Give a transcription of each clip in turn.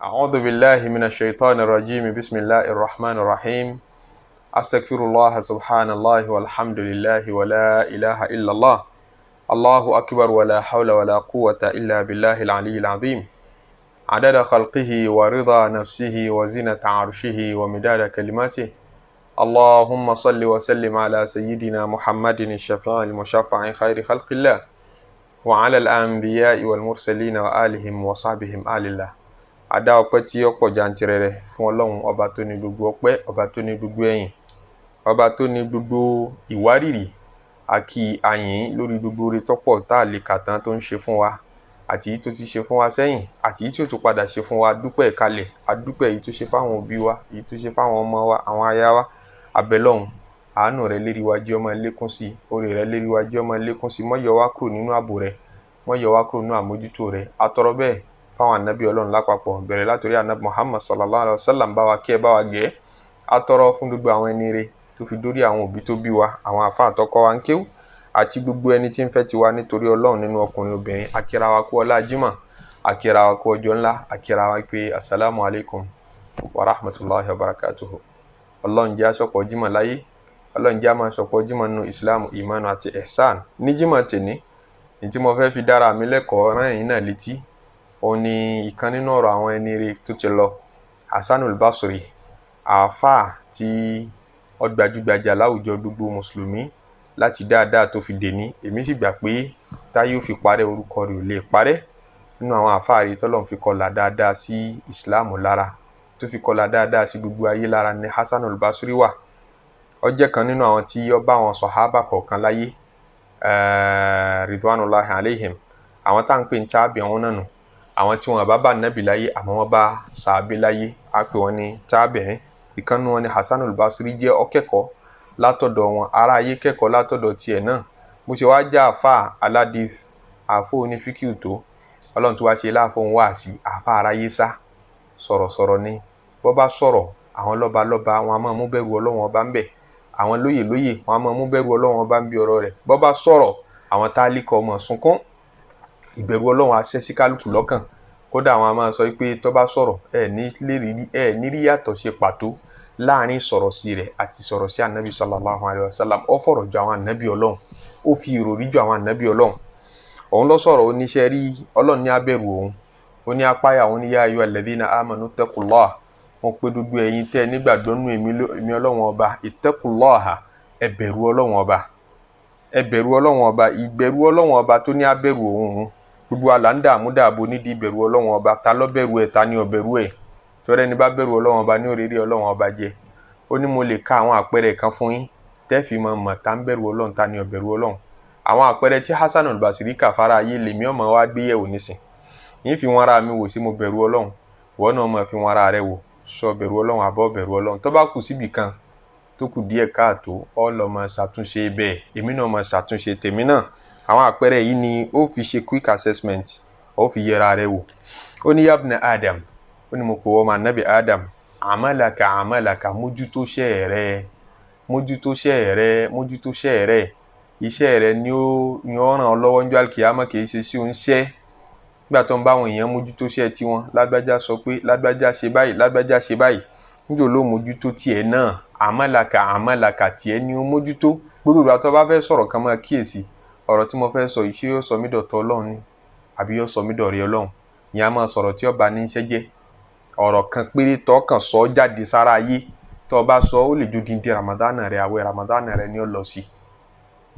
أعوذ بالله من الشيطان الرجيم بسم الله الرحمن الرحيم أستغفر الله سبحان الله والحمد لله ولا إله إلا الله الله أكبر ولا حول ولا قوة إلا بالله العلي العظيم عدد خلقه ورضا نفسه وزنة عرشه ومداد كلماته اللهم صل وسلم على سيدنا محمد الشفيع المشفع خير خلق الله وعلى الأنبياء والمرسلين وآلهم وصحبهم آل الله. Adá ọpẹ́ tí ó pọ̀ jàǹtìrẹrẹ fún Ọlọ́run ọba tó ní gbogbo ọpẹ́, ọba tó ní gbogbo ẹ̀yìn, ọba tó ní gbogbo ìwárìrì àkí àyìn lórí gbogbo oore tó pọ̀ tá lè kà tán tó ń ṣe fún wa, àti èyí tó ti ṣe fún wa sẹ́yìn, àti èyí tó tún padà ṣe fún wa. Dúpẹ́ kalẹ̀, adúpẹ́ èyí tó ṣe fáwọn òbí wa, èyí tó ṣe fáwọn ọmọ wa, àwọn aya wa. Abẹ́lọ́hun àánú rẹ̀ lérí wa jẹ́ ó máa lékún sí, oore rẹ̀ lérí wa jẹ́ ó máa lékún sí. Mọ́ yọ wá kúrò nínú ààbò rẹ̀, mọ́ yọ wá kúrò nínú àmójútó rẹ̀. Atọrọ bẹ́ẹ̀ fáwọn ànábì Ọlọ́run lápapọ̀, bẹ̀rẹ̀ látòrí ànábì Muhammad sallallahu alaihi wasallam, bá wa kẹ́ bá wa gẹ́. Atọrọ fún gbogbo àwọn ẹni rere tó fi dórí àwọn òbí tó bí wa, àwọn àfáà tó kọ́ wa ń kéwú, àti gbogbo ẹni tí ń fẹ́ tiwa nítorí Ọlọ́run nínú ọkùnrin obìnrin. Akíra wa kú ọlá Jímọ̀, akíra wa kú ọjọ́ ńlá, akíra wa pé assalamu alaikum wa rahmatullahi wa barakatuhu. Ọlọ́run jẹ́ aṣọ́pọ̀ Jímọ̀ láyé, Ọlọ́run jẹ́ a máa ṣọ̀pọ̀ Jímọ̀ nínú Islam, ìmánu àti ihsan. Ní Jímọ̀ tèní, ní tí mo fẹ́ fi dára mi lẹ́kọ̀ọ́ rán ẹ̀yin náà létí, ó ní ìkan nínú ọ̀rọ̀ àwọn ẹni rere tó ti lọ, Hasanul Basri, àáfàá tí ó gbajúgbajà láwùjọ gbogbo mùsùlùmí láti dáadáa tó fi dèní. Èmi sì gbà pé táyé ó fi parẹ́, orúkọ rẹ̀ ò lè parẹ́. Nínú àwọn àáfàá rẹ̀ tọ́lọ́run fi kọlà dáadáa sí Islam lára, tó fi kọlà dáadáa sí gbogbo ayé lára ní Hasanul Basri wà. Ó jẹ́ kan nínú àwọn tí ó bá àwọn sàhábà kọ̀ọ̀kan láyé, ridwanullahi alaihim. Àwọn tá ń pè ní tábì àwọn náà nù, àwọn tí wọn bá nábì láyé àmọ́ wọn bá sàábé láyé, á pè wọn ní tábì. Ìkan nínú wọn ni Hasanul Basri jẹ́ ọkẹ́kọ̀ọ́ látọ̀dọ̀ wọn, ará ayé kẹ́kọ̀ọ́ látọ̀dọ̀ tiẹ̀ náà. Bó ṣe wá jẹ́ àfáà aládìs, àfáà onífíkìú tó, Ọlọ́run tó wá ṣe láàfọ̀ ń wá sí àfáà aráyé sá, sọ̀rọ̀sọ̀rọ̀ ni. Bó bá sọ̀rọ̀, àwọn lọ́balọ́ba wọn a máa mú bẹ̀rù Ọlọ́run ọba ń bẹ̀, àwọn lóyè wọn a máa mú bẹ̀rù Ọlọ́run ọba ń bí ọ̀rọ̀ rẹ̀. Bó bá sọ̀rọ̀, àwọn tálíkà ọmọ sunkún, ìbẹ̀rù Ọlọ́run á ṣẹ́ sí kálukú lọ́kàn. Kódà àwọn a máa sọ pé tó bá sọ̀rọ̀ ní rí yàtọ̀ ṣe pàtó láàrin sọ̀rọ̀ sí rẹ̀ àti sọ̀rọ̀ sí ànábì sallallahu alaihi wasallam. Ó fọ̀rọ̀ jù àwọn ànábì Ọlọ́run, ó fi ìròrí jù àwọn ànábì Ọlọ́run. Òun ló sọ̀rọ̀, ó níṣẹ́ rí Ọlọ́run ní abẹ̀rù òun, ó ní apáyà òun ní ya ayyuhal ladhina amanu taqullah. Mo pé gbogbo ẹ̀yin tẹ́ nígbàgbọ́ nínú èmi Ọlọ́run ọba, ittaqullaha, ẹ bẹ̀rù Ọlọ́run ọba, ẹ bẹ̀rù Ọlọ́run ọba. Ìbẹ̀rù Ọlọ́run ọba tó ní abẹ̀rù òun, gbogbo àlàndà àmúdàbò nídìí ìbẹ̀rù Ọlọ́run ọba. Ta ló bẹ̀rù ẹ̀, ta ni ò bẹ̀rù ẹ̀? Torí ẹni bá bẹ̀rù Ọlọ́run ọba ní òrèrè Ọlọ́run ọba jẹ. Ó ní mo lè ka àwọn àpẹẹrẹ kan fún yín tẹ́ fi mọ̀ ta ń bẹ̀rù Ọlọ́run, ta ni ò bẹ̀rù Ọlọ́run. Àwọn àpẹẹrẹ tí Hasanul Basri kà fara ayé lèmi ọmọ wa gbé yẹ̀wò nísìn. Yín fi wọn ara mi wò sí mo bẹ̀rù Ọlọ́run, wọ́n náà mọ̀ fi wọn ara rẹ wò, sọ bẹ̀rù Ọlọ́run àbọ̀ bẹ̀rù Ọlọ́run. Tó bá kù síbì kan tó kù díẹ̀ káàtó, ó lọ máa ṣàtúnṣe bẹ́ẹ̀, èmi náà máa ṣàtúnṣe tèmi náà. Àwọn àpẹẹrẹ yìí ni ó fi ṣe quick assessment, ó fi yẹra rẹ wò. Ó ní yabna Adam, ó ní mo pè wọ́n máa nábì Adam, àmàlàkà, mójútó ṣẹ́ rẹ, mójútó ṣẹ́ rẹ, mójútó ṣẹ́ rẹ. Iṣẹ́ rẹ ni ó ràn ọ́ lọ́wọ́ níjọ́ àlùkìyámà, kì í ṣe sí òun ṣẹ́. Nígbà tó ń bá àwọn èèyàn mójútó ṣẹ́ tiwọn, lágbájá sọ pé lágbájá ṣe báyìí, lágbájá ṣe báyìí, níjọ́ ló mójútó tiẹ̀ náà. Àmàlàkà tiẹ̀ ni ó mójútó. Gbogbo ìgbà tó bá fẹ́ sọ̀rọ̀ kan máa kíyèsí, ọ̀rọ̀ tí mo fẹ́ sọ yìí ṣé yóò sọ mí dọ̀tọ̀ Ọlọ́run ni àbí yóò sọ mí dọ̀rẹ́ Ọlọ́run? Ìyẹn á máa sọ̀rọ̀ tí ó bá ní iṣẹ́ jẹ́. Ọ̀rọ̀ kan péré tó kàn sọ jáde sára ayé, tó bá sọ ó lè ju díndín Ramadana rẹ̀, àwẹ̀ Ramadana rẹ̀ ni ó lọ sí.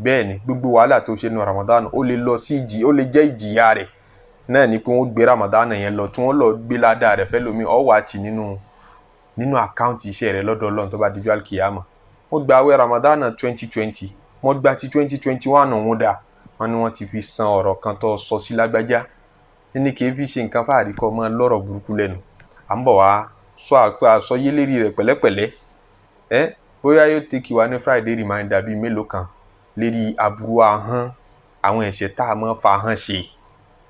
Bẹ́ẹ̀ ni gbogbo wàhálà tó ṣe nínú Ramadana ó lè lọ sí ó lè jẹ́ ìjìyà rẹ̀ náà ni pé wọ́n gbé Ramadana yẹn lọ, tí wọ́n lọ gbé ládàá rẹ̀ fẹ́lómi, ó wà tì nínú àkáǹtì iṣẹ́ rẹ̀ lọ́dọ̀ Ọlọ́run tó bá dijọ́ àlùkìyámà. Wọ́n gba àwẹ̀ Ramadana 2020, wọ́n gba ti 2021 òun dà, wọ́n ní wọ́n ti fi san ọ̀rọ̀ kan tó sọ sí lágbájá. Ní kì í fi ṣe nǹkan fáàrí kọ́ mọ́ lọ́rọ̀ burúkú lẹ́nu. À ń bọ̀ wá sọ àsọyé lérí rẹ̀ pẹ̀lẹ́pẹ̀lẹ́. Bóyá yóò take wa ní Friday reminder bíi mélòó kan lérí aburú ahọ́n, àwọn ẹ̀ṣẹ̀ tá a máa fa ahọ́n ṣe.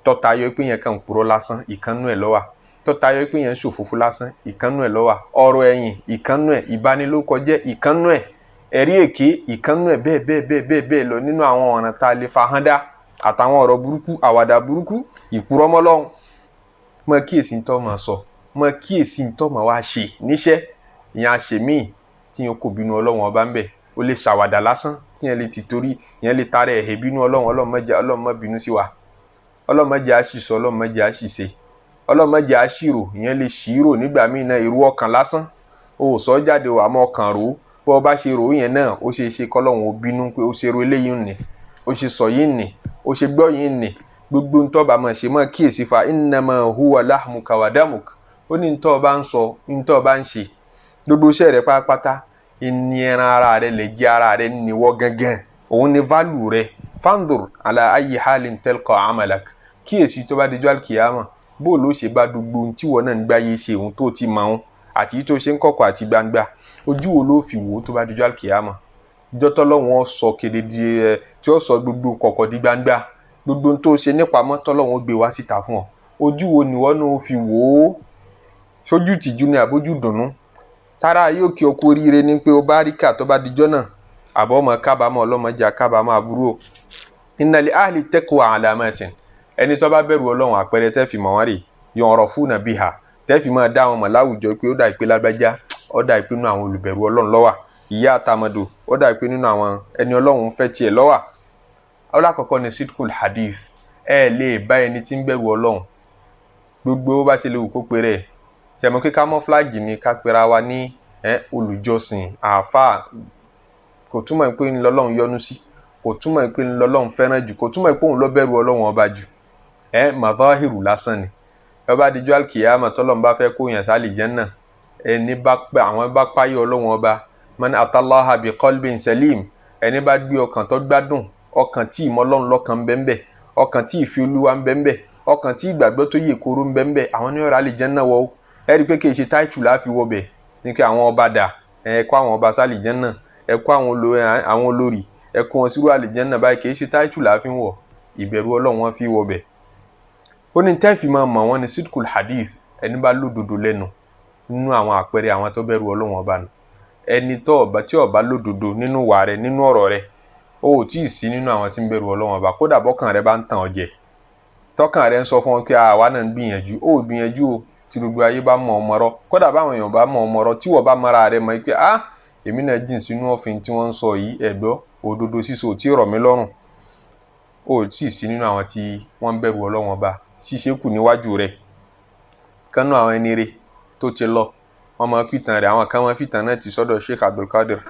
Tọ́ta yọ pé yẹn kàn ń purọ́ lásán, ìkànnú ẹ̀ lọ́wà. Tọ́ta yọ pé yẹn ń ṣòfófó lásán, ìkànnú ẹ̀ lọ́wà. Ọ̀rọ̀ ẹ̀yìn, ìkànnú ẹ̀. Ìbanilórúkọjẹ́, ìkànnú ẹ̀. Ẹ̀rí èké, ìkànnú ẹ̀. Bẹ́ẹ̀ lọ nínú àwọn ọ̀ràn tá a lè fa ahọ́n dá, àtàwọn ọ̀rọ̀ burúkú, àwàdà burúkú, ìpurọ́ mọ́ Ọlọ́run. Mọ kíyèsí ń tọ́ mọ̀ sọ. mọ kíyèsí ntọ́ mọ̀ wá ṣe níṣẹ́ ìyẹn àṣemí tí yẹn kò bínú ọlọ́run ọba ń bẹ̀ ó lè ṣàwàdà lásán tí yẹn lè ti torí yẹn lè tara ẹ̀hẹ́ bínú ọlọ́run má bínú sí wa ọlọ́run má jẹ́ àṣìṣọ ọlọ́run má jẹ́ àṣìṣe ọlọ́run má jẹ́ àṣìrò ìyẹn lè ṣìírò nígbà míì náà irú ọkàn lásán o ò sọ jáde o àmọ́ ọkàn rò ó bó o bá ṣe rò ó yẹn náà ó ṣe é ṣe kọ́lọ́run ó bínú pé ó ṣe ro eléyìí nì ó ṣe sọ yìí nì ó ṣe gbọ́ yìí nì gbogbo ntọ́ bá máa ṣe máa kíyèsí fa innama huwa lahmuka wa damuk ó ní ntọ́ bá ń sọ ntọ́ bá ń ṣe gbogbo iṣẹ́ rẹ̀ pátápátá ìní ẹran ara rẹ̀ lè jẹ́ ara rẹ̀ níwọ́ gángan òun ní válù rẹ̀ fandur ala ayi halin telqa amalak kíyèsí tó bá dijọ́ alkiyama bó ló ṣe bá gbogbo tí wọ́n náà ń gbáyé ṣe òun tó ti mọ̀ ọ́n àti tó ṣe ń kọ̀kọ̀ àti gbangba ojú wo ló fi wò tó bá dijọ́ alkiyama ìjọ́ tọ́lọ́wọ́n sọ kedere tí ó sọ gbogbo kọ̀kọ̀ di gbangba gbogbo tó ṣe nípamọ́ tọ́lọ́wọ́n gbé wá síta fún ọ ojú wo ni wọ́n náà fi wò ó sójú tìjú ni àbójú dùnnú sára yóò kí ọkọ oríire ní pé ó bá rí kà tó bá dijọ́ náà àbọ̀ ọmọ kábàámọ̀ ọlọ́mọdé kábàámọ̀ àbúrò inna li ahli taqwa alamatin ẹni tó bá bẹ̀rù ọlọ́run àpẹẹrẹ tẹ́ fi mọ̀ wọ́n rè yu'rafuna biha tẹ́ fi máa dá wọn mọ̀ láwùjọ pé ó dà ìpè lágbájá ó dà ìpè nínú àwọn olùbẹ̀rù ọlọ́run ló wà ìyá àtàmọ̀dò ó dà ìpè nínú àwọn ẹni ọlọ́run fẹ́ tiẹ̀ ló wà. alákọ̀ọ́kọ́ ni sidqul hadith ẹ lè bá ẹni tí ń bẹ̀rù ọlọ́run gbogbo bá ṣe lè wù kó pe rẹ̀ ṣẹ̀mọ́ kí camouflage ni ká pera wa ní olùjọsìn àáfàá kò túmọ̀ pé ńlọ́lọ́run yọ́nú sí kò túmọ̀ pé ńlọ́lọ́run fẹ́ràn jù kò túmọ̀ pé òun ló bẹ̀rù ọlọ́run ọba jù màdáhìrù lásán ni ọba dijọ́ alkiyama tọ́lọ́run bá fẹ́ kó yàn sálì jẹ́nà ẹni bá pẹ́ àwọn bá páyé ọlọ́run ọba man atallaha bi qalbin salim ẹni bá gbé ọkàn tó gbádùn ọkàn tí ìmọ̀ ọlọ́run lọ́kàn ń bẹ́ńbẹ́ ọkàn tí ìfi olúwa ń bẹ́ńbẹ́ ọkàn tí ìgbàgbọ́ tó yè kóró ń bẹ́ńbẹ́ àwọn ní ọ̀rọ̀ àlìjẹ́nà wọ̀ ẹ rí i pé kì í ṣe táìtù láfi wọ bẹ̀ ní kí àwọn ọba dà ẹ kó àwọn ọba sálì jẹ́nà ẹ kó àwọn olórí ẹ kó wọn sírú àlìjẹ́nà báyìí kì í ṣe táìtù láfi wọ̀ ìbẹ̀rù ọlọ́run wọn fi wọ bẹ̀. ó ní tẹ́ẹ̀fì máa mọ̀ wọ́n ní sidqul hadith ẹni bá lódodo lẹ́nu nínú àwọn àpẹẹrẹ àwọn tó bẹ̀rù ọlọ́run ọba nù ẹni tó ọba tí ọba lódodo nínú wà rẹ nínú ọ̀rọ̀ rẹ ó ò tí ì sí nínú àwọn tí ń bẹ̀rù ọlọ́run ọba kódà bọ́kàn rẹ bá ń tàn ọ́ jẹ tọ́kàn rẹ ń sọ fún wọn pé àwa náà ń gbìyànjú ó gbìyànjú o tí gbogbo ayé bá mọ ọmọ rọ kódà báwọn èèyàn bá mọ ọmọ rọ tí wọ́n bá mara rẹ mọ̀ pé èmi náà jìn sínú ọ̀fìn tí wọ́n ń sọ yìí ẹ̀gbọ́ òdodo sísọ tí rọ̀ mí lọ́rùn ó tí ì sí nínú àwọn tí wọ́n ń bẹ̀rù ọlọ́run ọba ṣíṣe kù níwájú rẹ̀ kánú àwọn ẹni rẹ̀ tó ti lọ wọ́n máa fìtàn rẹ̀ àwọn kan máa fìtàn náà ti sọ́dọ̀ Sheikh Abdulkadir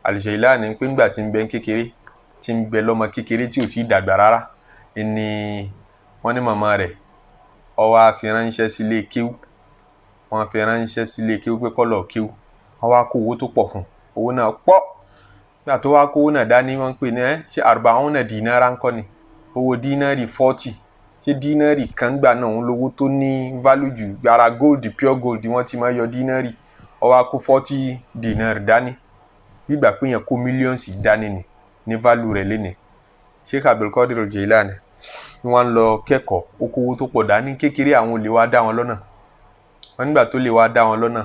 Al-Jailani pé ńgbà tí ń bẹ kékeré tí ń bẹ lọ́mọ kékeré tí ò tí ì dàgbà rárá ni wọ́n ní màmá rẹ̀ ó wá fi ránṣẹ́ sílé kéwú wọ́n fi ránṣẹ́ sílé kéwú pé kó lọ kéwú wọ́n wá kó owó tó pọ̀ fún owó náà pọ̀ nígbà tó wá kó owó náà dání wọ́n ń pè ní ṣé arba'una dinara ńkọ́ ni owó dínárì 40 ṣé dínárì kan gbà náà ń lówó tó ní value jù ara gold pure gold wọ́n ti máa yọ dínárì ó wá kó 40 dinar dání gbígbà pé yẹn kó mílíọ̀nsì dání ní value rẹ̀ lénìí Sheikh Abdulkadir Al-Jailani ni wọ́n lọ kẹ́kọ̀ọ́ okòwò tó pọ̀ dání kékeré àwọn olè wá dá wọn lọ́nà wọ́n nígbà tó lè wá dá wọn lọ́nà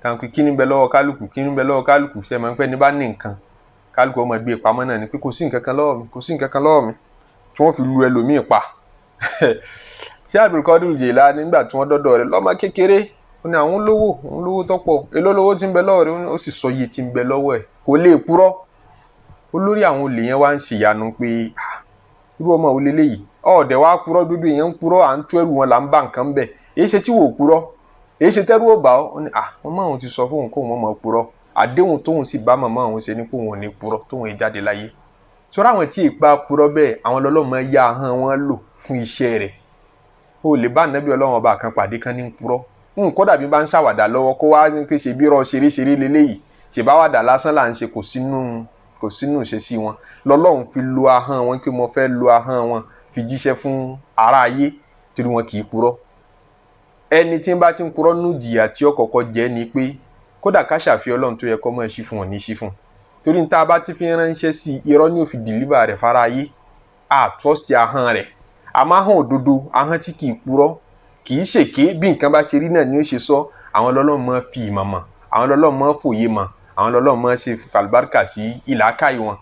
táwọn pé kí ní bẹ lọ́wọ́ kálukú kí ní bẹ lọ́wọ́ kálukú ṣe máa ń pẹ́ ní bá ní nǹkan kálukú ọmọ gbé pamọ́ náà ni pé kò sí nǹkan kan lọ́wọ́ mi kò sí nǹkan kan lọ́wọ́ mi tí wọ́n fi lu ẹlòmíì pa ṣé Abdulkadir Al-Jailani nígbà tí wọ́n dọ́dọ̀ rẹ̀ lọ́mọ kékeré ó ní àwọn olówó tó pọ̀ èló lówó tí ń bẹ lọ́wọ́ rẹ̀ ó sì sọ iye tí ń bẹ lọ́wọ́ ẹ̀ kò lè purọ́ olórí àwọn olè yẹn wá ń ṣèyanu pé irú ọmọ òun lélẹ́yìí ọ̀ọ́dẹ̀ wá purọ́ dúdú èèyàn ń purọ́ à ń tú ẹrù wọn là ń bá nǹkan bẹ̀ èyí ṣe tí wò ó purọ́ èyí ṣe tẹ́rù ó bá ọ ní màmá òun ti sọ fóun kóun mọ̀ purọ́ àdéhùn tóun sì bá màmá òun ṣe ní kóun ò ní purọ́ tóun ì jáde láyé sọ́ra àwọn tí ìpa purọ́ bẹ́ẹ̀ àwọn ọlọ́mọ ya ahọ́n wọn lò fún iṣẹ́ rẹ̀ o lè bá ànábì ọlọ́run ọba kan pàdé kan ní purọ́ nǹkan dàbí bá ń ṣàwàdà lọ́wọ́ kó wá ní pé ṣe bí rọ ṣeréṣeré lélẹ́yìí ṣèbáwàdà lásán là ń ṣe kò sínú ìṣesí wọn lọ́lọ́run fi lo ahọ́n wọn pé mo fẹ́ lo ahọ́n wọn fi jíṣẹ́ fún ará ayé torí wọn kì í purọ́ ẹni tí ń bá ti ń purọ́ nù jìyà tí ó kọ́kọ́ jẹ́ ni pé kódà ká ṣàfihàn ọlọ́run tó yẹ kọ́ mọ́ ẹ ṣí fún wọn ní ṣí fún torí ní tá a bá ti fi ránṣẹ́ sí irọ́ ni ó fi dìlíbà rẹ̀ fara ayé trust ahọ́n rẹ̀ àmọ́ ahọ́n òdodo ahọ́n tí kì í purọ́ kì í ṣèké bí nǹkan bá ṣe rí náà ni ó ṣe sọ àwọn lọ́lọ́run máa fi ìmọ̀ mọ̀ àwọn lọ́lọ́run máa fòye mọ̀ àwọn lọ́lọ́run máa ṣe falbarka sí ìlàkàyè wọn.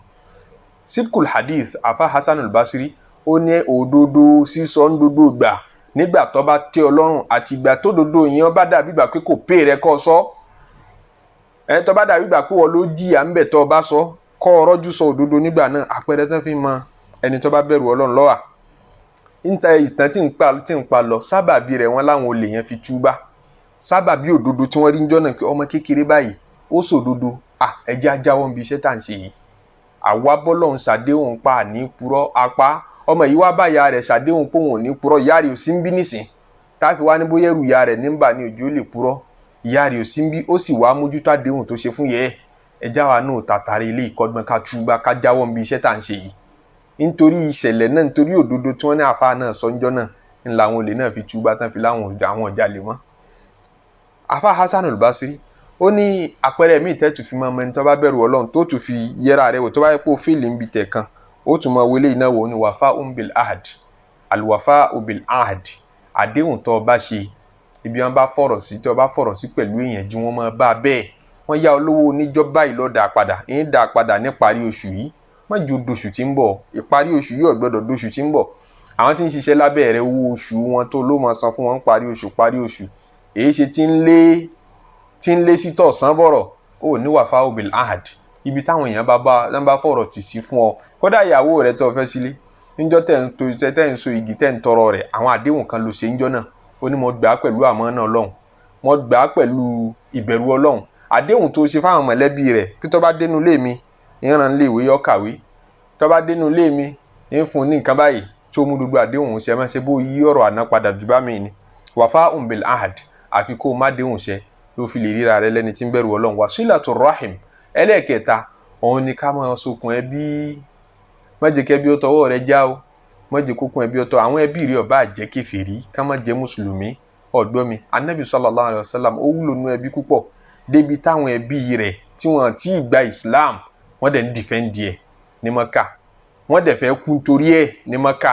sidqul hadith afa Hasan al-Basri ó ní òdodo sísọ ń gbogbo gbà nígbà tó bá tẹ́ Ọlọ́run àti ìgbà tó dodo yẹn bá dàbí ìgbà pé kò pè rẹ kọ́ sọ tó bá dàbí ìgbà pé wọ́n ló jìyà ń bẹ̀ tó bá sọ kọ́ ọ̀rọ̀jú sọ òdodo nígbà náà. Àpẹẹrẹ tán fi mọ ẹni tó bá bẹ̀rù Ọlọ́run lọ́wà. Níta ìtàn tí ń pa lọ sábàbí rẹ̀ wọ́n láwọn olè yẹn fi túbá. Sábàbí òdodo tí wọ́n rí níjọ́ náà pé ọmọ kékeré báyìí ó sòdodo ẹjẹ́ ajáwọ́ ń bi iṣẹ́ tá à ń ṣe yìí. Àwa bọ́lọ́hún ṣàdéhùn pa àní purọ́ apá ọmọ yìí wá bá ìyá rẹ̀ ṣàdéhùn pé òun ò ní purọ́. Ìyá rẹ̀ ò sí ń bí nísìn táfi wá ní bóyá ẹrù ìyá rẹ̀ nígbà ní òjò lè purọ́. Ìyá rẹ̀ ò sí ń bí ó sì wá mójútó àdéhùn tó ṣe fún yẹ ẹjá wa náà tàtàrí ilé ìkọ́gbọ́n ká túbá ká jáwọ́ ń bi iṣẹ́ tá à ń ṣe yìí. Nítorí ìṣẹ̀lẹ̀ náà nítorí òdodo tí wọ́n ní àfa náà sọ́njọ́ náà ń làwọn olè náà fi túbá tán fi láwọn ọjà lè mọ́. Àfa Hasan al-Basri ó ní àpẹẹrẹ míì tẹ́tù fi mọ́ ẹni tó bá bẹ̀rù Ọlọ́run tó tún fi yẹra rẹ̀ wò tó bá yẹ pé ó fèlè ń bi tẹ̀ kan ó tún mọ wọlé iná wò ní wàfá bil ahad alwafa bil ahad. Àdéhùn tó bá ṣe ibi wọn bá fọ̀rọ̀ sí tó bá fọ̀rọ̀ sí pẹ̀lú èèyàn jí wọ́n mọ́ bá bẹ́ẹ̀. Wọ́n yá olówó oníjọ́ báyìí lọ́ọ́ dà padà ń dà padà níparí oṣù yìí wọ́n ju doṣù tí ń bọ̀ ìparí oṣù yìí ò gbọ́dọ̀ doṣù tí ń bọ̀. Àwọn tí ń ṣiṣẹ́ lábẹ́ rẹ̀ owó oṣù wọn tó ló máa san fún wọn parí oṣù èyí ṣe tí ń lé sí tọ̀sán bọ̀rọ̀ ó ní wàfá bil ahad. Ibi táwọn èèyàn bá fọ̀rọ̀ tì sí fún ọ kódà ìyàwó rẹ̀ tó fẹ́ sílé níjọ́ tẹ́ ń so igi tẹ́ ń tọrọ rẹ̀ àwọn àdéhùn kan ló ṣe níjọ́ náà ó ní mo gbà á pẹ̀lú àmánà Ọlọ́run mo gbà á pẹ̀lú ìbẹ̀rù Ọlọ́run. Àdéhùn tó ṣe fáwọn mọ̀lẹ́bí rẹ̀ pé tó bá dénú ilé mi ìran lè wé yọ kàwé tó bá dénú ilé mi ń fún ní nǹkan báyìí tó mú gbogbo àdéhùn ṣe máa ṣe bó yí ọ̀rọ̀ àná padà jù bá mi ni. Wàfá bil ahad àfi kó má déhùn ṣe ló fi lè ríra rẹ lẹ́ni tí ń bẹ̀rù Ọlọ́run. Wasilatur rahim ẹlẹ́ẹ̀kẹta òun ni ká máa sokùn ẹbí. Má jẹ́ kẹ́bí ó tọwọ́ rẹ já o má jẹ́ kókun ẹbí ó tọ àwọn ẹbí rẹ ó bá jẹ́ kèfèrí ká má jẹ́ mùsùlùmí ọ̀gbọ́n mi. Anabi sallallahu alayhi wa sallam ó wúlò nú ẹbí púpọ̀ débi táwọn ẹbí rẹ̀ tí wọ́n ti gba Islam wọ́n dẹ̀ ń dìfẹ́ǹdì ẹ̀ ní Mẹ́kà wọ́n dẹ̀ fẹ́ kú nítorí ẹ̀ ní Mẹ́kà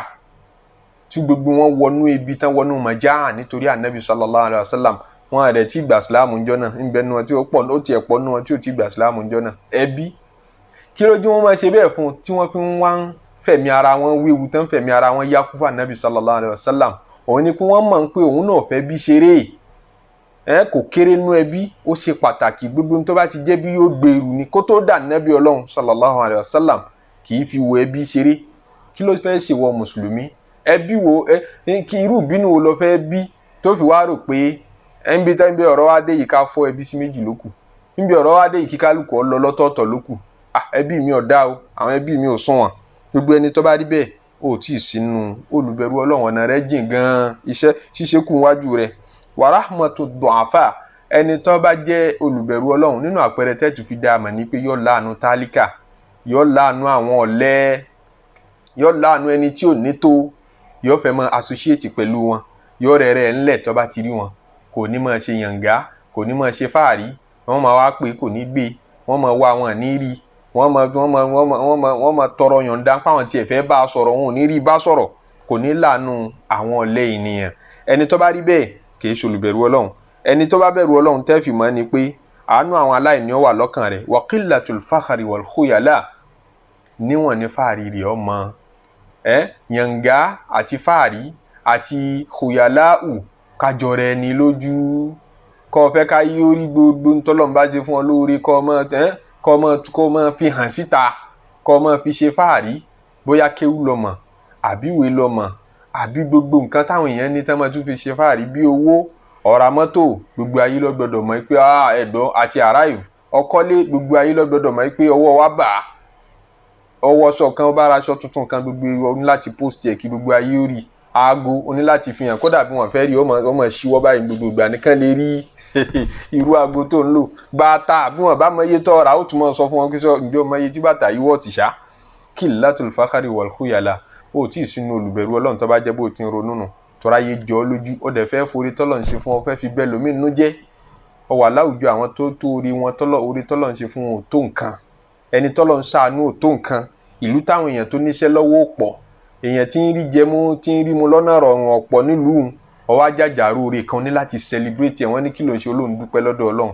tí gbogbo wọn wọnú ibi tán wọnú màjá nítorí Anabi sallallahu alayhi wa sallam wọn rẹ̀ tí gba Islam ńjọ́ náà ń bẹnu wọn tí ó pọ̀ ó tiẹ̀ pọ̀ nú wọn tí ó ti gba Islam ńjọ́ náà. Ẹbí kí lójú wọn máa ṣe bẹ́ẹ̀ fún tí wọ́n fi ń wá ń fẹ̀mí ara wọn wéwu tán fẹ̀mí ara wọn yá kú fún Anabi sallallahu alayhi wa sallam. Òun ni pé wọ́n mọ̀ pé òun náà fẹ́ bí ṣeré kò kéré nú ẹbí ó ṣe pàtàkì gbogbo tó bá ti jẹ́ bí yóò gbèrú ni kó tó dà Anabi Ọlọ́run sallallahu alayhi wa sallam kì í fi wo ẹbí ṣeré. Kí ló fẹ́ ṣe wọ mùsùlùmí ẹbí wo kí irú ìbínú wo lọ fẹ́ bí tó fi wá rò pé ẹnbi tá níbi ọ̀rọ̀ wá dé yìí ká fọ́ ẹbí sí méjì lókù níbi ọ̀rọ̀ wá dé yìí kí kálukú ọ lọ lọ́tọ̀ọ̀tọ̀ lókù. Ẹbí mi ò dá o àwọn ẹbí mi ò sunwọ̀n. Gbogbo ẹni tó bá rí bẹ́ẹ̀ ó tí ì sínú olùbẹ̀rù Ọlọ́run ọ̀nà rẹ̀ jìn gan-an iṣẹ́ ṣíṣe kù wájú rẹ̀. Wa rahmatu du'afa ẹni tó bá jẹ́ olùbẹ̀rù Ọlọ́run nínú àpẹẹrẹ tẹ́tù fi dá àmà ní pé yóò láàánú tálíkà yóò láàánú àwọn ọ̀lẹ yóò láàánú ẹni tí ò ní tó yóò fẹ́ máa associate pẹ̀lú wọn yóò rẹ̀ ńlẹ̀ tó bá ti rí wọn kò ní máa ṣe yànga kò ní máa ṣe fáàrí wọ́n máa wá pé kò ní gbé wọ́n máa wá wọn ní rí wọ́n máa tọrọ yọ̀ǹda páwọn tiẹ̀ fẹ́ bá a sọ̀rọ̀ wọn ò ní rí bá sọ̀rọ̀ kò ní láàánú àwọn ọ̀lẹ ènìyàn. Ẹni tó bá rí bẹ́ẹ̀ kì í ṣe olùbẹ̀rù Ọlọ́run. Ẹni tó bá bẹ̀rù Ọlọ́run tẹ́ fi mọ̀ ni pé àánú àwọn aláìní ó wà lọ́kàn rẹ̀ wa qillatul fakhri wal khuyala níwọ̀n ní fáàrí rẹ̀ ọmọ yànga àti fáàrí àti khuyala'u kájọ rẹ̀ ní lójú kọ́ fẹ́ ká yí orí gbogbo ntọ́lọ́run bá ṣe fún ọ lóore kọ́ mọ́ fi hàn síta kọ́ mọ́ fi ṣe fáàrí bóyá kéwú lọ́mọ àbíwé lọ́mọ àbí gbogbo nǹkan táwọn èèyàn ní tán máa tún fi ṣe fáàrí bí owó ọ̀rá mọ́tò gbogbo ayé ló gbọ́dọ̀ mọ̀ pé ẹ̀dọ́ àti arrive ọkọ́lé gbogbo ayé ló gbọ́dọ̀ mọ̀ pé ọwọ́ wa bà á ọwọ́ aṣọ kan bá ara aṣọ tuntun kan gbogbo oní láti post ẹ̀ kí gbogbo ayé ó rí aago oní láti fi hàn kódà bí wọ́n fẹ́ rí ọmọ ṣíwọ́ báyìí gbogbo ìgbà nìkan lè rí irú aago tó ń lò bàtà bí wọ́n bá mọ iye tó ra ó tún mọ̀ sọ fún wọn pé sọ ǹjọ́ mọ iye tí bàtà yìí wọ̀ tì ṣá qillatul fakhri wal khuyala ó tí ì sínú olùbẹ̀rù Ọlọ́run tó bá jẹ́ bó ti ń ronú nù tọ́ra yé jọ lójú ó dẹ̀ fẹ́ forí tọ́lọ̀ ń ṣe fún ọ fẹ́ fi bẹ́ẹ̀ lómi nínú jẹ́ ọ wà láwùjọ àwọn tó orí wọn orí tọ́lọ̀ ń ṣe fún wọn ò tó nǹkan ẹni tọ́lọ̀ ń ṣàánú ò tó nǹkan ìlú táwọn èèyàn tó níṣẹ́ lọ́wọ́ pọ̀ èèyàn tí ń rí jẹmú tí ń rí mu lọ́nà rọrùn ọ̀pọ̀ nílùú ọwọ́ ajájàrú rẹ̀ kan ní láti celebrate ẹ̀ wọ́n ní kí ló ń ṣe olóhùn dúpẹ́ lọ́dọ̀ Ọlọ́run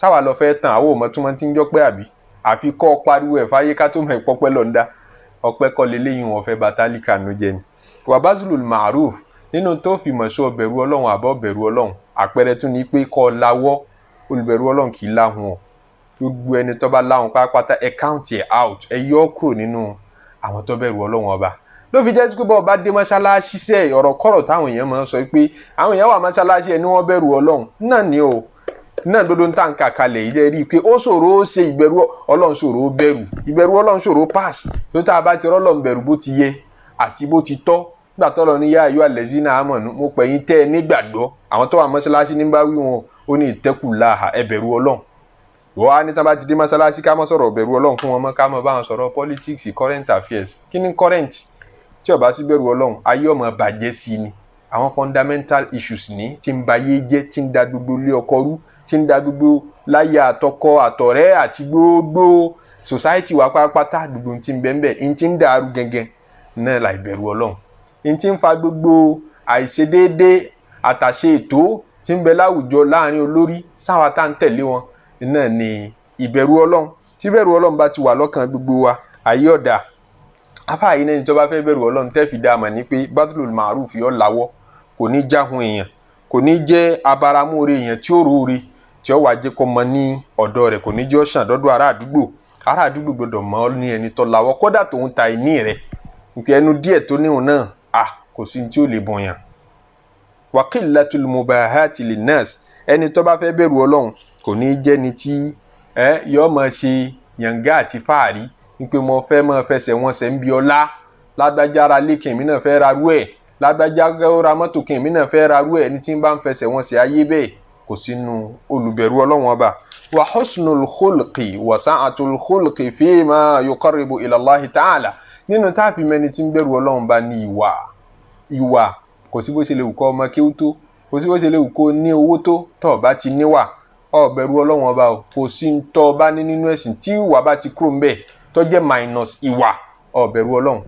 sáwà lọ fẹ́ tàn àwọn òmọ tí wọ́n ti ń jọ́pẹ́ àbí àfi kọ́ pariwo ẹ̀ fáyé ká tó mọ̀ ìpọ́pẹ́ lọ́ndà ọpẹ́ kọ́ leléyìn wọn fẹ́ batálíkà ló jẹ ni wàbázùlù ma'ruf nínú tó fi mọ̀ sọ bẹ̀rù Ọlọ́run àbọ̀ bẹ̀rù Ọlọ́run àpẹẹrẹ tún ni pé kó lawọ́ olùbẹ̀rù Ọlọ́run kì í láhùn ọ́ gbogbo ẹni tó bá láhùn pátápátá ẹ count ẹ out ẹ yọ kúrò nínú àwọn tó bẹ̀rù Ọlọ́run ọba ló fi jẹ́ sí pé bọ́ọ̀ bá dé mọ́ṣáláṣí sẹ́ ọ̀rọ̀ kọ́rọ̀ táwọn èèyàn máa ń sọ pé àwọn èèyàn wà mọ́ṣáláṣí ẹ ní wọ́n bẹ̀rù Ọlọ́run náà ni o náà dodo ń tà ń kà kalẹ̀ yìí jẹ́ rí i pé ó ṣòro ó ṣe ìbẹ̀rù Ọlọ́run ṣòro ó bẹ̀rù ìbẹ̀rù Ọlọ́run ṣòro ó pass tó tá a bá ti rọ́lọ́run bẹ̀rù bó ti yẹ àti bó ti tọ́ nígbà tọ́lọ́ ní yá ayọ́ àlẹ́sínà àmọ̀nù mo pè yín tẹ́ ẹ nígbàgbọ́ àwọn tó wà mọ́ṣáláṣí ní bá wí wọn ó ní ìtẹ́kùláhà ẹ bẹ̀rù Ọlọ́run wọ́n á ní tí wọ́n bá ti dé mọ́ṣáláṣí ká mọ́ sọ̀rọ̀ bẹ̀rù Ọlọ́run fún wọn mọ́ ká mọ́ bá wọn sọ̀rọ̀ politics current affairs kí ni current tí ó bá sí bẹ̀rù Ọlọ́run ayé ọmọ bàjẹ́ sí ni àwọn fundamental issues ní tí ń ba ayé jẹ́ tí ń da gbogbo ilé ọkọ rú tí ń da gbogbo láyé àtọkọ àtọ̀rẹ́ àti gbogbo society wa pátápátá gbogbo tí ń bẹ́ẹ̀ ń tí ń dàrú gẹ́gẹ́ náà láì bẹ̀rù Ọlọ́run ń tí ń fa gbogbo àìṣedéédé àtàṣe ètò tí ń bẹ láwùjọ láàrin olórí sáwa tá ń tẹ̀lé wọn náà ni ìbẹ̀rù Ọlọ́run tí bẹ̀rù Ọlọ́run bá ti wà lọ́kàn gbogbo wa ayé ọ̀dà afáàyè náà ní tó bá fẹ́ bẹ̀rù Ọlọ́run tẹ́ fi dáa mọ̀ ní pé badlul ma'ruf yọ lawọ́ kò ní jáhun èèyàn kò ní jẹ́ abaramóore èèyàn tí ó róore tí ó wà jẹ́ kó mọ ní ọ̀dọ̀ rẹ̀ kò ní jẹ́ ọ̀sán dọ́dọ̀ ará àdúgbò gbọdọ̀ mọ́ ní ẹni tó lawọ́ kódà tó ń ta ìní rẹ̀ nípa ẹnu díẹ̀ tó níhùn náà kò sí tí ó lè bọ̀yàn. wa qillatul mubahati linnas ẹni tó bá fẹ́ bẹ̀rù Ọlọ́run kò ní jẹ́ ni tí yọ́ máa ṣe yànga àti fáàrí wípé mo fẹ́ máa fẹsẹ̀ wọn sẹ̀ ń bí ọlá lágbájára lékè mí náà fẹ́ ra rú ẹ̀ lágbájára mọ́tò kè mí náà fẹ́ ra rú ẹ̀ ní tí ń bá ń fẹsẹ̀ wọn sẹ̀ ayé bẹ́ẹ̀ kò sínú olùbẹ̀rù Ọlọ́run ọba. wa husnul khulqi wa sa'atul khulqi fima yuqarribu ila Allahi ta'ala nínú táàfin mẹ́ni tí ń bẹ̀rù Ọlọ́run bá ní ìwà kò sí bó ṣe lè wù kọ́ ọmọ kéwú tó kò sí bó ṣe lè wù kó ní owó tó tọ́ bá ti níwà ó bẹ̀rù Ọlọ́run ọba o kò sí ń tọ́ bá ní nínú ẹ̀sìn tí ìwà bá ti kúrò ń bẹ̀ tó jẹ́ minus ìwà ó bẹ̀rù Ọlọ́run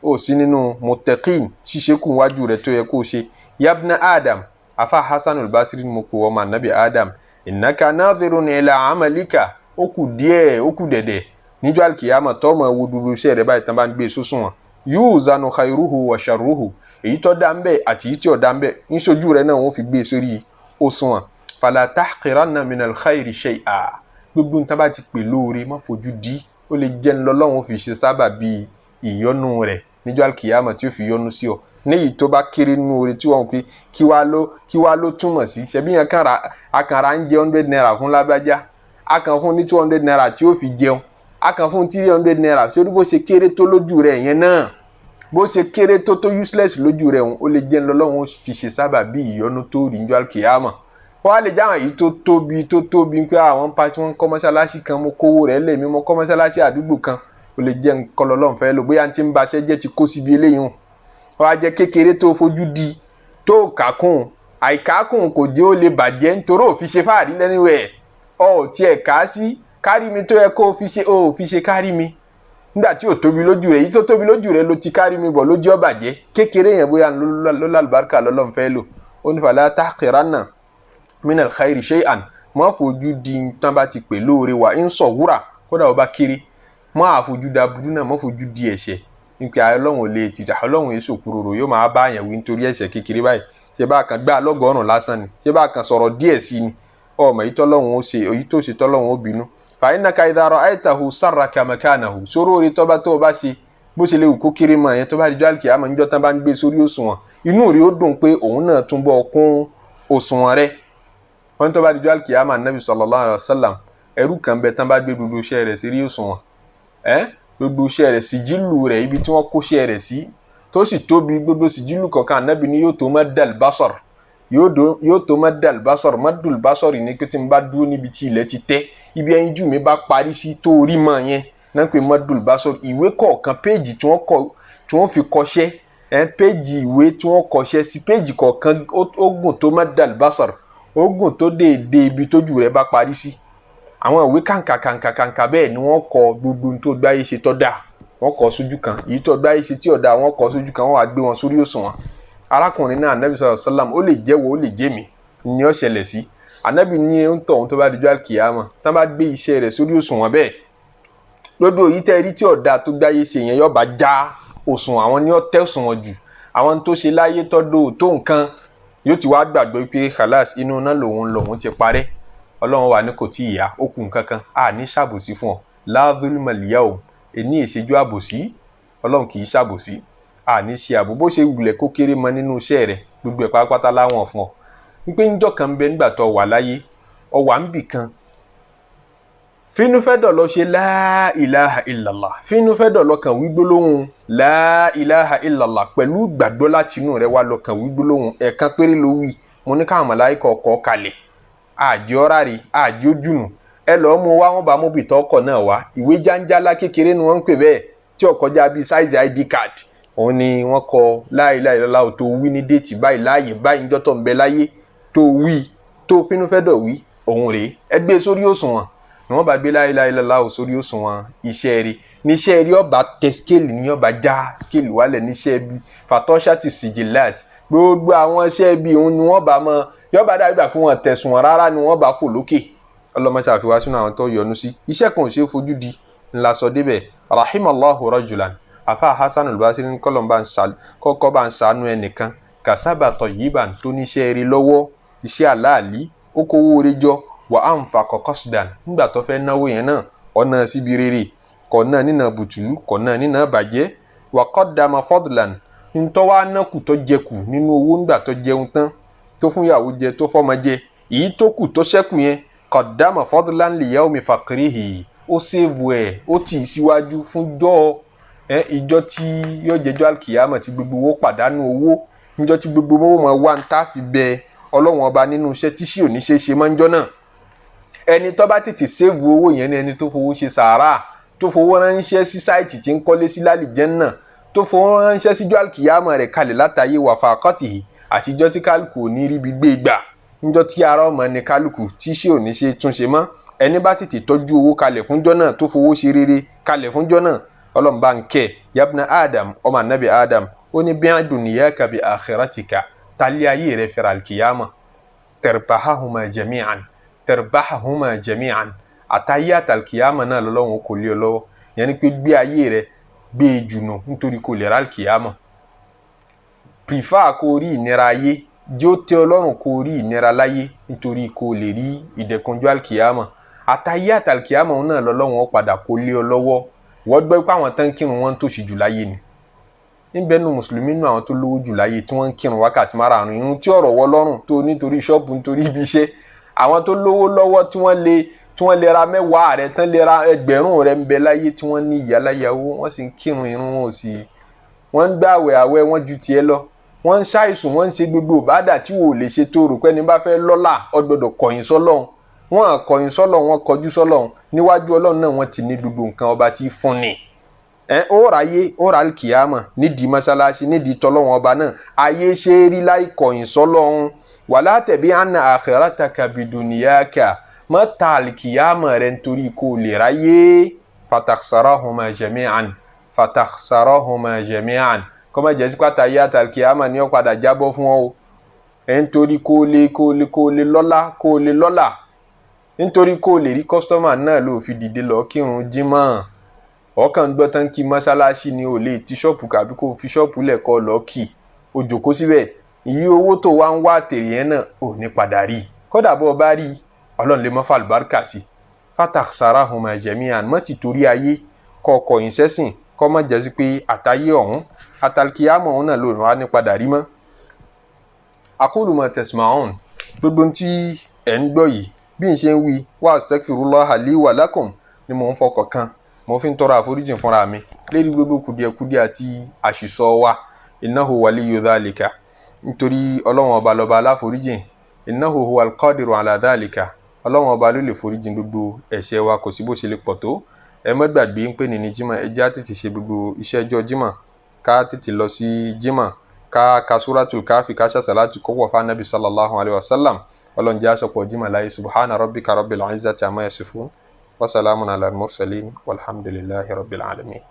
ó sí nínú muttaqin ṣíṣe kù wájú rẹ̀ tó yẹ kó ṣe yabna Adam afa Hasan al-Basri ni mo kó ọmọ anabi Adam innaka nadhirun ila amalika ó kù díẹ̀ ó kù dẹ̀dẹ̀ níjọ́ alkiyama tó mọ̀ wo dúdú iṣẹ́ rẹ̀ báyìí tán bá ń gbé sósùn wọn yuzanu khayruhu wa sharruhu èyí tó dá ń bẹ̀ àti èyí tí ò dá ń bẹ̀ ń ṣojú rẹ̀ náà wọ́n fi gbé sórí òṣùwọ̀n fala tahqiranna minal khayri shay'a gbogbo nǹkan bá ti pè lóore má fojú di ó lè jẹ́ ńlọ́lọ́run fi ṣe sábà bíi ìyọ́nú rẹ̀ níjọ́ alkiyama tí ó fi yọ́nú sí ọ níyì tó bá kéré nínú oore tí wọ́n pè kí wá ló túmọ̀ sí ṣebí yẹn akànra ń jẹ 100 naira fún lágbájá akàn fún ní 200 naira tí ó fi jẹun akàn fún 300 naira tí ó rí bó ṣe kéré tó lójú rẹ̀ yẹn náà bó ṣe kéré tó useless lójú rẹ̀ ó lè jẹ́ ńlọ́lọ́run fi ṣe sábà bíi ìyọ́nú tó rí níjọ́ alkiyama wọ́n á lè jáwọn èyí tó tóbi pé àwọn pa tí wọ́n kọ́ mọ́ṣáláṣí kan mo kówó rẹ̀ lẹ̀ mí mo kọ́ mọ́ṣáláṣí àdúgbò kan ó lè jẹ́ nǹkan lọ́lọ́run fẹ́ lò bóyá tí ń ba ṣẹ́ jẹ́ ti kó síbi eléyìí hàn wọ́n á jẹ́ kékeré tó fojú di tó kàkùn àìkákùn kò jẹ́ ó lè bàjẹ́ nítorí ò fi ṣe fáàrí lẹ́nu ẹ̀ ọ̀ tiẹ̀ ká sí kárí mi tó yẹ kó o fi ṣe kárí mi nígbà tí ò tóbi lójú rẹ̀ yìí tó tóbi lójú rẹ̀ ló ti kárí mi bọ̀ lójú ó bàjẹ́ kékeré yẹn bóyá ló lálùbáríkà lọ́lọ́run fẹ́ lò ó ní fala tahqiranna minal khayri shay'an má fojú di tán bá ti pè lóore wa ń sọ wúrà kódà ó bá kéré má fojú da burú náà má fojú di ẹ̀ṣẹ̀ nípa Ọlọ́run ò lè tìjà Ọlọ́run èso kúròrò yóò máa bá àyàn wí nítorí ẹ̀ṣẹ̀ kékeré báyìí ṣe bá kan gbá lọ́gọ́rùn lásán ni ṣe bá kan sọ̀rọ̀ díẹ̀ sí ni ọmọ èyí tọ́lọ́run ó ṣe èyí tó ṣe tọ́lọ́run ó bínú fa innaka idha ra'aytahu sarraka makanahu sóró orí tọ́ba tó o bá ṣe bó ṣe lè wù kó kéré mọ́ ẹ̀yẹn tó bá di jọ́àlì kìámọ̀ níjọ́ tán bá ń gbé sórí òṣùwọ̀n inú rí ó dùn pé òun náà túnbọ̀ kún òṣùwọ̀n rẹ̀ wọ́n tó bá di jọ́àlì kìámọ̀ Nabi sallallahu alaihi wasallam ẹrú kan bẹ tán bá gbé gbogbo iṣẹ́ rẹ̀ sí rí òṣùwọ̀n gbogbo iṣẹ́ rẹ̀ sìjìlù rẹ̀ ibi tí wọ́n kó iṣẹ́ rẹ̀ sí tó sì tóbi gbogbo sìjìlù kọ̀ọ̀kan Ànábì ní yóò tó maddal basar yóò tó maddal basar maddul basar ní pé tí n bá dúró níbi tí ilẹ̀ ti tẹ́ ibi ẹyin jù mí bá parí sí tó rí mọ́ yẹn náà pé maddul basar ìwé kọ̀ọ̀kan péèjì tí wọ́n fi kọṣẹ́ péèjì ìwé tí wọ́n kọṣẹ́ sí péèjì kọ̀ọ̀kan ó gùn tó maddal basar ó gùn tó déédéé ibi tójú rẹ̀ bá parí sí àwọn ìwé kàǹkà bẹ́ẹ̀ ni wọ́n kọ gbogbo tó gbáyé ṣe tọ́ da wọ́n kọ sójú kan èyí tó gbáyé ṣe tí ọ̀dà wọ́n kọ sójú kan wọ́n wá gbé wọn sórí òṣùwọ̀n arákùnrin náà Ànábì sallallahu alaihi wasallam ó lè jẹ́wọ́ ó lè jẹ́mi ni ó ṣẹlẹ̀ sí Ànábì ní ń tọ̀ ohun tó bá dijọ́ àkìyàmọ̀ tán bá gbé iṣẹ́ rẹ̀ sórí òṣùwọ̀n bẹ́ẹ̀ lódò èyí tẹ́ rí tí ọ̀dà tó gbáyé ṣe yẹn yóò bá já òṣùwọ̀n àwọn ni ó tẹ́ òṣùwọ̀n jù àwọn tó ṣe láyé tọ́dọ̀ tó nǹkan yóò ti wá gbàgbé pé khalas inú náà lòun ti parẹ́ ọlọ́run wà ní kò tí ì yá ó kù nǹkan kan a ní ṣàbòsí fún ọ la zulma al-yawm èní ìṣẹ́jú àbòsí ọlọ́run kì í ṣàbòsí a ní ṣe àbò bó ṣe wulẹ̀ kó kéré mọ nínú iṣẹ́ rẹ̀ gbogbo ẹ̀ pátápátá láwọn fún ọ wípé ńjọ́ kan bẹ nígbà tó wà láyé ọ wà ń bì kan fínúfẹ́dọ̀ lọ ṣe la ilaha illallah fínúfẹ́dọ̀ lọ́kàn wí gbólóhùn la ilaha illallah pẹ̀lú gbàgbọ́ láti inú rẹ̀ wá lọ́kàn wí gbólóhùn ẹ̀ẹ̀kan péré ló wí mo ní káwọn màláíkà ọkọ̀ kalẹ̀ àjẹ́ ọ́rárì àjẹ́ ojúnù ẹ lọ́ọ́ mú wá wọn bá mú bìtọ́ ọkọ̀ náà wá ìwé jáńjálá kékeré ni wọ́n ń pè bẹ́ẹ̀ tí ó kọjá bíi size ID card òun ni wọ́n kọ la ilaha illallah tó wí ní déètì báyìí láàyè báyìí níjọ́ tó ń bẹ láyé tó wí tó fínúfẹ́dọ̀ wí òun rèé ẹ gbé sórí òṣùwọ̀n ni wọ́n bá gbé la ilaha illallah sórí òṣùwọ̀n iṣẹ́ rí níṣẹ́ rí ọba tẹ scale ní ọba já scale wálẹ̀ níṣẹ́ bí fatọ́ṣàtì sijilat gbogbo àwọn iṣẹ́ bí òun ni wọ́n bá mọ yọba dàbí gbà pé wọ́n tẹ̀sùn wọn rárá ni wọ́n bá fò lókè ọlọ́mọṣẹ́ àfiwá sínú àwọn tó yọ́nú sí iṣẹ́ kan ò ṣe é fojú di ńlá sọ débẹ̀ rahimallahu rajulan afa hasan al-basri ní kọ́kọ́ bá ń sànú ẹnìkan kasaba tayyiban tó níṣẹ́ rí lọ́wọ́ iṣẹ́ àláàlí ó kówó orí jọ wà á ń fa kọ̀kọ́ sudan nígbà tó fẹ́ náwó yẹn náà ọ̀nà síbi rere kọ̀ náà nínà bùtùlù kọ̀ náà nínà bàjẹ́ wà qaddama fadlan ntọ́ wa nákù tó jẹkù nínú owó nígbà tó jẹun tán tó fún ìyàwó jẹ tó fọ́mọ jẹ èyí tó kù tó ṣẹ́kù yẹn qaddama fadlan li yawmi faqrihi ó sèvù ẹ̀ ó tì í síwájú fún ìjọ tí yóò jẹjọ́ alkiyama tí gbogbo owó pàdánù owó níjọ́ tí gbogbo owó máa wá ń tá fi bẹ ọlọ́run ọba nínú iṣẹ́ tí sí ò ní ṣe é ṣe máa ń jọ́ náà ẹni tó bá tètè sèvù owó yẹn ni ẹni tó fowó ṣe sàárà tó fowó ránṣẹ́ sí sáìtì tí ń kọ́lé sí lálìjánnà tó fowó ránṣẹ́ síjọ́ alkiyama rẹ̀ kalẹ̀ látàyè wà faqatihi àtijọ́ tí kálukú ò ní ríbi gbé gbà níjọ́ tí ara ọmọ ní kálukú tí sí ò ní ṣe túnṣe mọ́ ẹni bá tètè tọ́jú owó kalẹ̀ fúnjọ́ náà tó fowó ṣe rere kalẹ̀ fúnjọ́ náà ọlọ́mùbá ń kẹ́ yabna adam ọmọ anabi adam ó ní bi'a dunyaka bi akhiratika tálí ayé rẹ̀ fẹ́ra alkiyama tarbahahuma jami'an àtàyé àtàlkiyama náà lọ́lọ́run kò lé ọ lọ́wọ́ yẹn ni pé gbé ayé rẹ̀ gbé e jùnà nítorí kò lè ra alkiyama prefer kó rí ìnira ayé jó tẹ́ ọlọ́run kó rí ìnira láyé nítorí kó lè rí ìdẹ̀kùnjú alkiyama àtàyé àtàlkiyama náà lọ́lọ́run padà kò lé ọ lọ́wọ́ wọ́n gbọ́ pé àwọn tán kírun wọn tó ṣì jù láyé ni níbẹ̀ nù mùsùlùmí nù àwọn tó lówó jù láyé tí wọ́n ń kírun wákàtí márààrún irun tí ọ̀rọ̀ wọ́ lọ́rùn tó nítorí ṣọ́ọ̀bù nítorí ibi iṣẹ́ àwọn tó lówó lọ́wọ́ tí wọ́n lè ra mẹ́wàá rẹ̀ tán lè ra ẹgbẹ̀rún rẹ̀ ń bẹ láyé tí wọ́n ní ìyáláyàwó wọ́n sì ń kírun irun wọn ò sì wọ́n ń gbààwẹ̀ àwẹ̀ wọn ju tiẹ̀ lọ wọ́n ń ṣàìsùn wọ́n ń ṣe gbogbo ìbádà tí wò lè ṣe tó rò pé ní bá fẹ́ lọ́lá ó gbọ́dọ̀ kọ̀yìn sọ́lọ́run wọ́n àkọ̀yìn sọ́lọ́run wọ́n kọjú sọ́lọ́run níwájú ọlọ́run náà wọ́n ti ní gbogbo nǹkan ọba tí fún ni ó ráyé ó rà alkiyama nídìí mọ́sálásí nídìí tọ́lọ́run ọba náà ayé ṣe é rí láì kọ̀yìn sọ́lọ́run wala tabi'anna akhirataka biduniyaka mọ́ta alkiyama rẹ̀ nítorí kò lè ráyé fatakhsarahuma jami'an kọ́mọ jẹ́ sí pátá ayé àtàlkiyama ní ó padà jábọ́ fún ọ nítorí kó lè lọ́lá nítorí kó lè rí kọ́sítọ́mà náà ló fi dìde lọ kírun jímọ̀ ọkàn gbọ́ tán kí mọ́sálásí ni ò lè ti ṣọ́ọ̀pù kàbí kó fi ṣọ́ọ̀pù lẹ̀kọ́ lọ kì ó jókòó síbẹ̀ iye owó tó wá ń wá tèrè yẹn náà ò ní padà rí kódà bó o bá rí ọlọ́run lè mọ́ fàlùbáríkà sí fatakhsarahuma jami'an mọ́ ti torí ayé kọ́kọ́ yìí sẹ́sìn kọ́ mọ́ jẹ́ sí pé àtayé ọ̀hún àtàlkìyàmọ̀ ọ̀hún náà ló wá ní padà rí mọ́. aqulu ma tasma'un gbogbo tí ẹ̀ ń gbọ́ yìí bí n ṣe ń wí wa astaghfirullaha li wa lakum ni mò ń fọkàn kan mo fi ń tọrọ àforíjìn fúnra mi lérí gbogbo kùdìẹ̀kudìẹ̀ àti àṣìṣọ wa innahu waliyyu dhalika nítorí ọlọ́run ọba lọ́ba aláforíjìn innahu huwal qadiru ala dhalika ọlọ́run ọba ló lè foríjìn gbogbo ẹ̀ṣẹ̀ wa kò sí bó ṣe lè pọ̀ tó ẹ má gbàgbé ń pè ní jímọ̀ ẹ já tètè ṣe gbogbo iṣẹ́ ọjọ́ jímọ̀ ká tètè lọ sí jímọ̀ ká ka suratul káfí ká ṣàṣàlátù kọ́pọ̀ fún anabi sallallahu alayhi wa sallam ọlọ́run jẹ́ aṣọpọ̀ jímọ̀ láyé subhana rabbika rabbil izzati amma yasifun wa salamun ala al-mursalin walhamdulillahi rabbil alamin.